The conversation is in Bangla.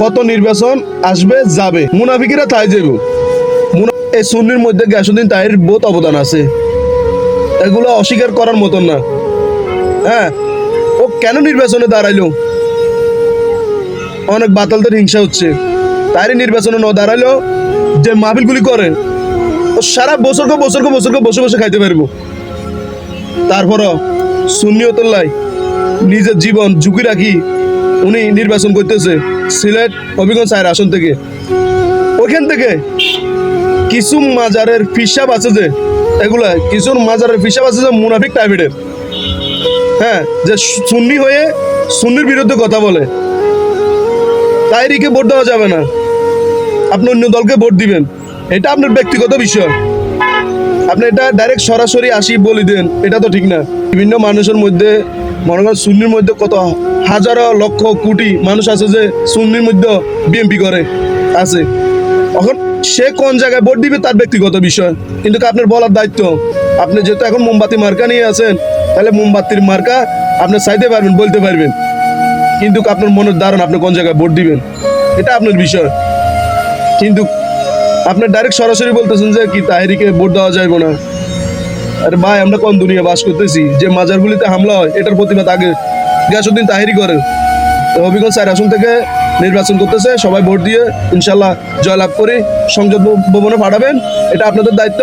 কত নির্বাচন আসবে যাবে, মুনাফিকেরা তাই যাব। এই সুন্নির মধ্যে গিয়াসউদ্দিন তাহির বহুত অবদান আছে, এগুলো অস্বীকার করার মতন না। হ্যাঁ, ও কেন নির্বাচনে দাঁড়াইলো? অনেক বাতালদের হিংসা হচ্ছে। তারই নির্বাচনে ন দাঁড়াইলো, যে মাহফিলগুলি করে ও সারা বছরকে বসে বসে খাইতে পারবো। তারপরও সুন্নিয়তুল্লাহ নিজের জীবন ঝুঁকি রাখি উনি নির্বাচন করতেছে সিলেট হবিগঞ্জ 4 আসন থেকে। ওইখান থেকে কিছু মাজারের ফিসাব আছে, যে এগুলা কিছু মাজারের ফিসাব আছে যে মুনাফিক টাইপের। হ্যাঁ, যে সুন্নি হয়ে সুন্নির বিরুদ্ধে কথা বলে, তাইরিকে ভোট দেওয়া যাবে না, আপনি অন্য দলকে ভোট দিবেন, এটা আপনার ব্যক্তিগত বিষয়। আপনি এটা ডাইরেক্ট সরাসরি আসি বলে দেন, এটা তো ঠিক না। বিভিন্ন মানুষের মধ্যে মনে করেন সুন্নির মধ্যে কত হাজারো লক্ষ কোটি মানুষ আছে যে সুন্নির মধ্যে বিএনপি করে আছে। এখন সে কোন জায়গায় ভোট দিবে তার ব্যক্তিগত বিষয়, কিন্তু আপনার বলার দায়িত্ব। আপনি যেহেতু এখন মোমবাতি মার্কা নিয়ে আছেন, তাহলে মোমবাতির মার্কা আপনি চাইতে পারবেন, বলতে পারবেন, কিন্তু আপনার মনের ধারণা আপনি কোন জায়গায় ভোট দিবেন এটা আপনার বিষয়। কিন্তু আপনি ডাইরেক্ট সরাসরি বলতেছেন যে কি তাহিরিকে ভোট দেওয়া যাবে না। আরে ভাই, আমরা কোন দুনিয়া বাস করতেছি যে মাজারগুলিতে হামলা হয় এটার প্রতিবাদ আগে গিয়াসউদ্দিন তাহিরি করেন। হবিগঞ্জ 4 আসন থেকে নির্বাচন করতেছে, সবাই ভোট দিয়ে ইনশাল্লাহ জয়লাভ করে সংসদ ভবনে পাঠাবেন, এটা আপনাদের দায়িত্ব।